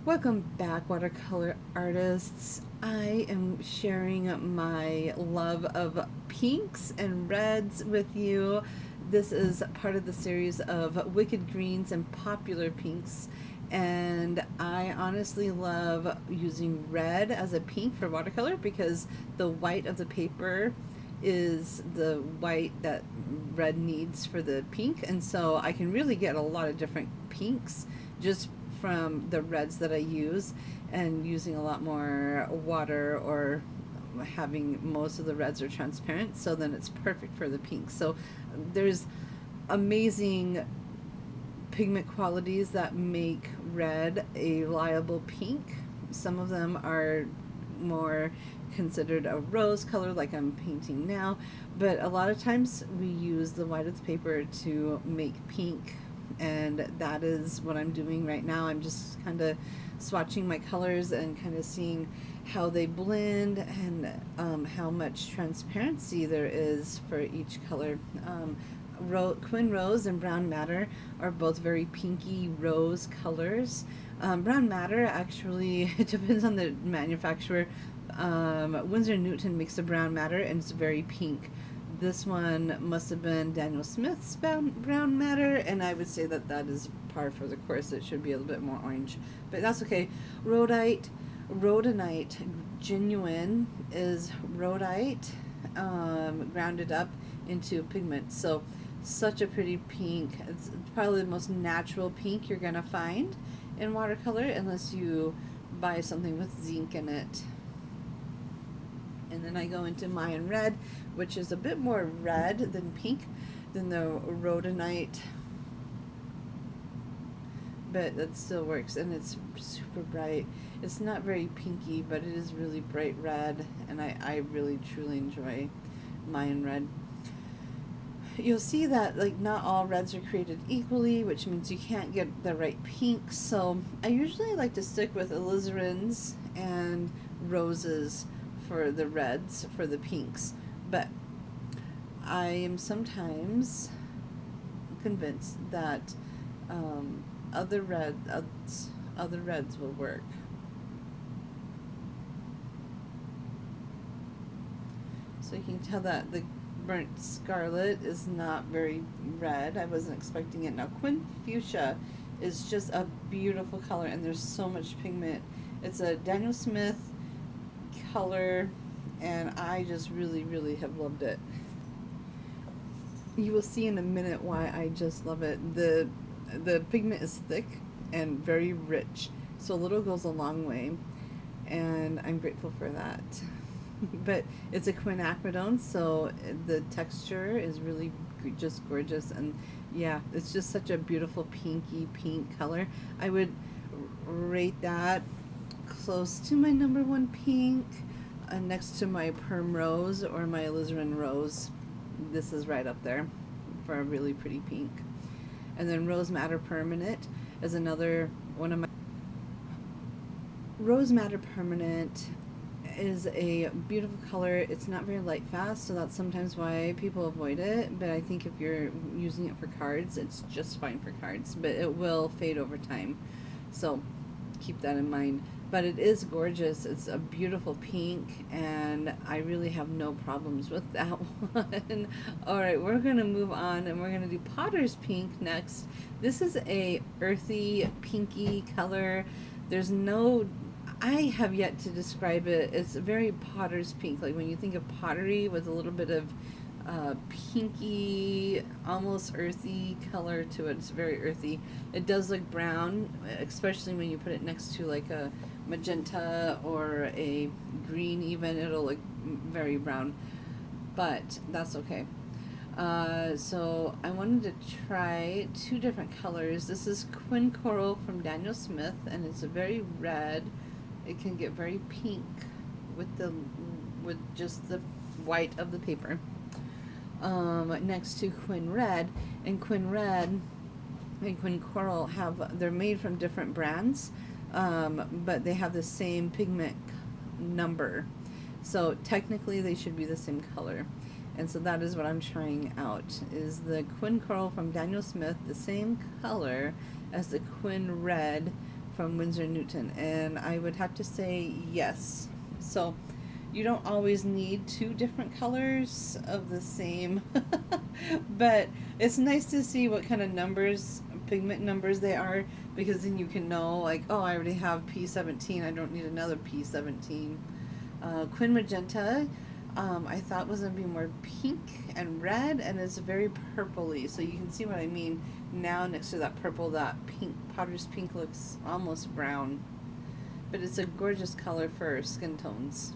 Welcome back, watercolor artists. I am sharing my love of pinks and reds with you. This is part of the series of Wicked Greens and Popular Pinks. And I honestly love using red as a pink for watercolor because the white of the paper is the white that red needs for the pink. And so I can really get a lot of different pinks just from the reds that I use, and using a lot more water or having most of the reds are transparent, so then it's perfect for the pink. So there's amazing pigment qualities that make red a reliable pink. Some of them are more considered a rose color like I'm painting now, but a lot of times we use the white of the paper to make pink, and that is what I'm doing right now. I'm just kind of swatching my colors and kind of seeing how they blend and how much transparency there is for each color. Quin Rose and Brown Matter are both very pinky rose colors. Brown Matter actually, it depends on the manufacturer. Winsor & Newton makes the Brown Matter and it's very pink. This one must have been Daniel Smith's Brown Matter, and I would say that that is par for the course. It should be a little bit more orange, but that's okay. Rhodonite Genuine is rhodite grounded up into pigment. So such a pretty pink. It's probably the most natural pink you're gonna find in watercolor unless you buy something with zinc in it. And then I go into Mayan Red, which is a bit more red than pink than the Rhodonite, but it still works, and it's super bright. It's not very pinky, but it is really bright red, and I really truly enjoy Mayan Red. You'll see that like not all reds are created equally, which means you can't get the right pink. So I usually like to stick with alizarins and roses for the reds, for the pinks, but I am sometimes convinced that other reds will work. So you can tell that the burnt scarlet is not very red. I wasn't expecting it. Now Quin Fuchsia is just a beautiful color, and there's so much pigment. It's a Daniel Smith color, and I just really have loved it. You will see in a minute why I just love it. The pigment is thick and very rich, so a little goes a long way, and I'm grateful for that. But it's a quinacrodone, so the texture is really just gorgeous, and yeah, it's just such a beautiful pinky pink color. I would rate that close to my number one pink, next to my Perm Rose or my Alizarin Rose. This is right up there for a really pretty pink. And then Rose Madder Permanent is another one of my. Rose Madder Permanent is a beautiful color. It's not very light fast, so that's sometimes why people avoid it, but I think if you're using it for cards, it's just fine for cards, but it will fade over time, so keep that in mind. But it is gorgeous. It's a beautiful pink, and I really have no problems with that one. Alright, we're going to move on, and we're going to do Potter's Pink next. This is a earthy, pinky color. There's no... I have yet to describe it. It's very Potter's Pink. Like when you think of pottery with a little bit of pinky, almost earthy color to it. It's very earthy. It does look brown, especially when you put it next to like a magenta or a green even. It'll look very brown, but that's okay. So I wanted to try two different colors. This is Quin Coral from Daniel Smith, and it's a very red. It can get very pink with just the white of the paper. Next to Quin Red, and Quin Red and Quin Coral they're made from different brands, but they have the same pigment number, so technically they should be the same color. And so that is what I'm trying out, is the Quin Coral from Daniel Smith, the same color as the Quin Red from Winsor Newton, and I would have to say yes. So you don't always need two different colors of the same, but it's nice to see what kind of numbers, pigment numbers they are, because then you can know, like, oh, I already have P17, I don't need another P17. Quin Magenta, I thought was going to be more pink and red, and it's very purpley, so you can see what I mean now. Next to that purple, that pink, powder's pink, looks almost brown, but it's a gorgeous color for skin tones.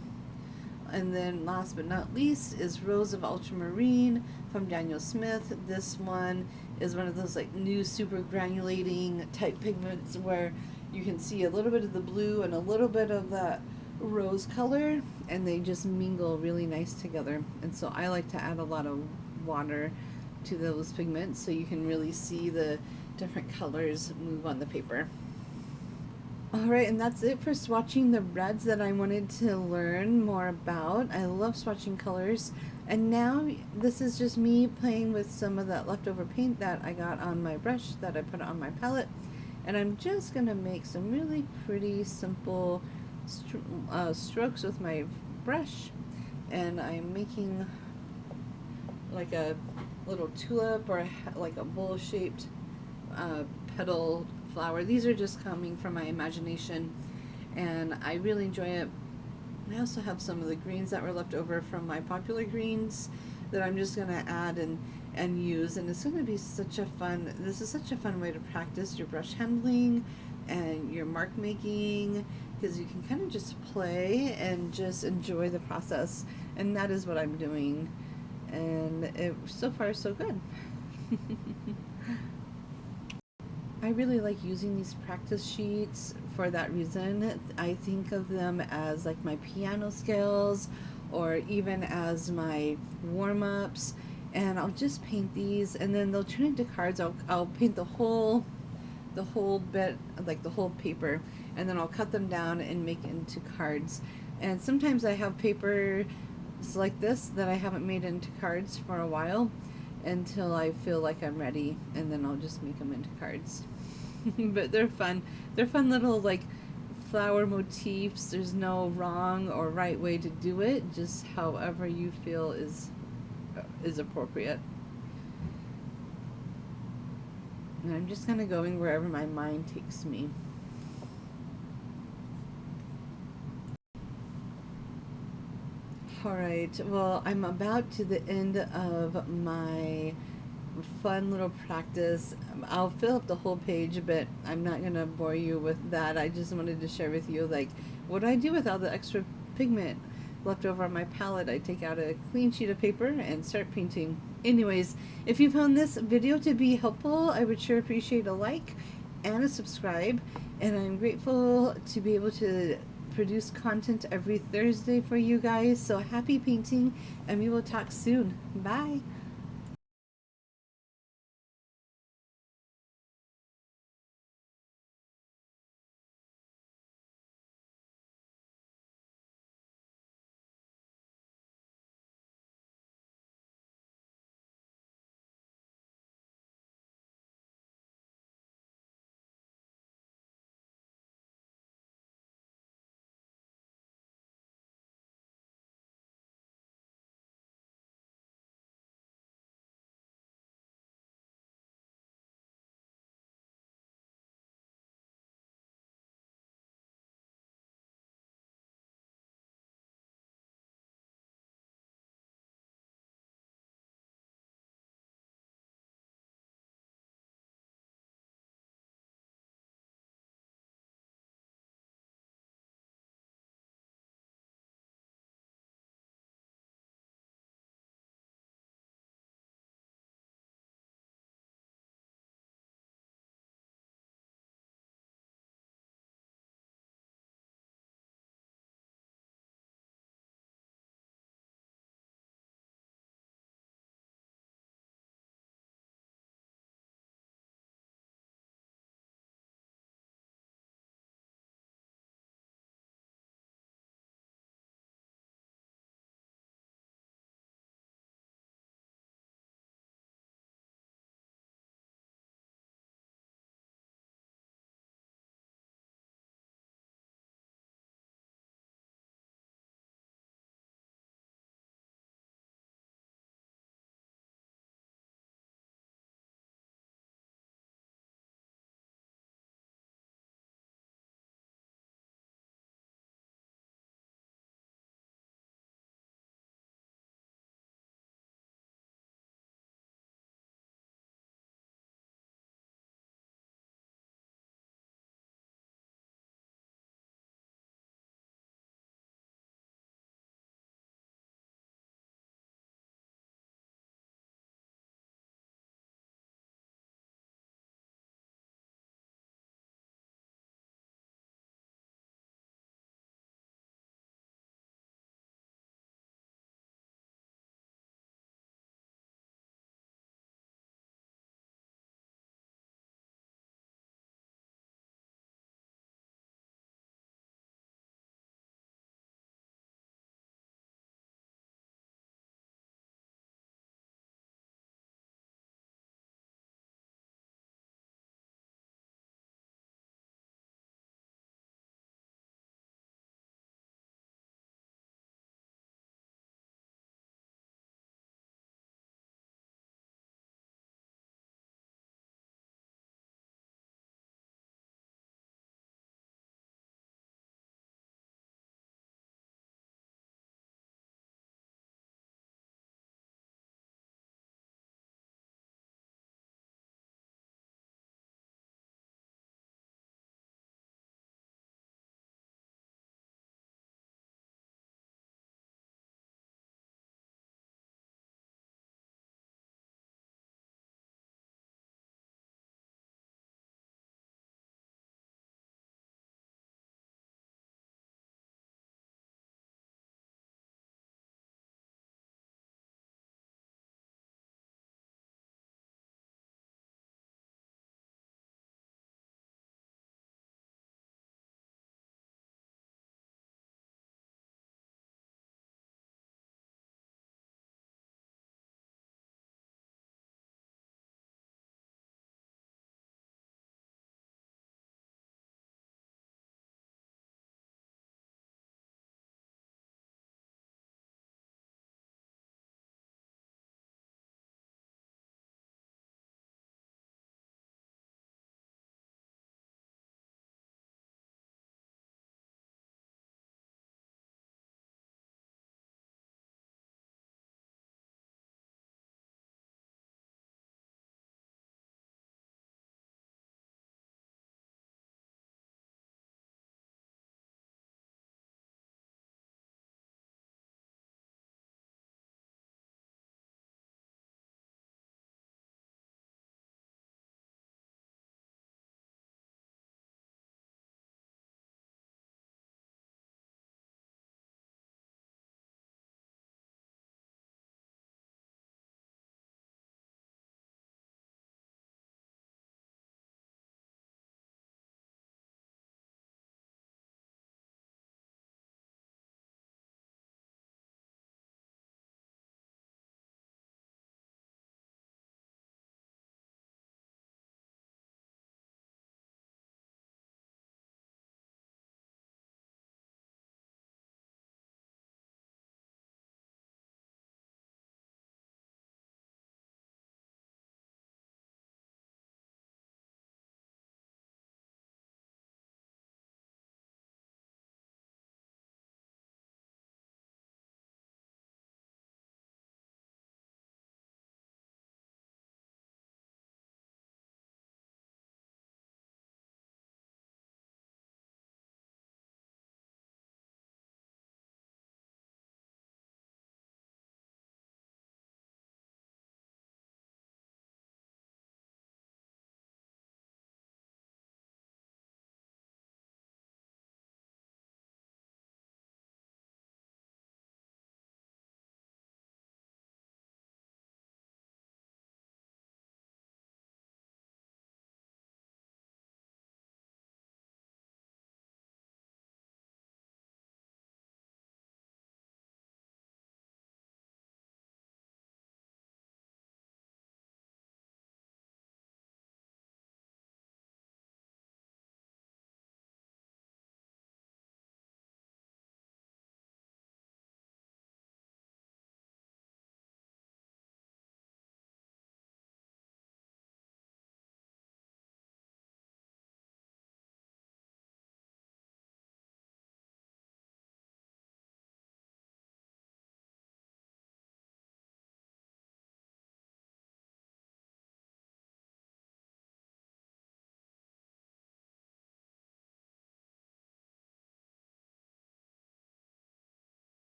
And then last but not least is Rose of Ultramarine from Daniel Smith. This one is one of those like new super granulating type pigments where you can see a little bit of the blue and a little bit of that rose color, and they just mingle really nice together. And so I like to add a lot of water to those pigments so you can really see the different colors move on the paper. Alright, and that's it for swatching the reds that I wanted to learn more about. I love swatching colors, and now this is just me playing with some of that leftover paint that I got on my brush that I put on my palette, and I'm just going to make some really pretty simple strokes with my brush, and I'm making like a little tulip or like a bowl shaped petal flower. These are just coming from my imagination, and I really enjoy it. I also have some of the greens that were left over from my popular greens that I'm just going to add and use, and it's going to be such a fun, this is such a fun way to practice your brush handling and your mark making, because you can kind of just play and just enjoy the process, and that is what I'm doing, and it so far so good. I really like using these practice sheets for that reason. I think of them as like my piano scales, or even as my warm-ups, and I'll just paint these, and then they'll turn into cards. I'll paint the whole bit, like the whole paper, and then I'll cut them down and make it into cards. And sometimes I have papers like this that I haven't made into cards for a while, until I feel like I'm ready, and then I'll just make them into cards. But they're fun. They're fun little like flower motifs. There's no wrong or right way to do it, just however you feel is appropriate. And I'm just kind of going wherever my mind takes me. Alright, well, I'm about to the end of my fun little practice. I'll fill up the whole page, but I'm not going to bore you with that. I just wanted to share with you, like, what do I do with all the extra pigment left over on my palette? I take out a clean sheet of paper and start painting. Anyways, if you found this video to be helpful, I would sure appreciate a like and a subscribe, and I'm grateful to be able to produce content every Thursday for you guys. So happy painting, and we will talk soon. Bye.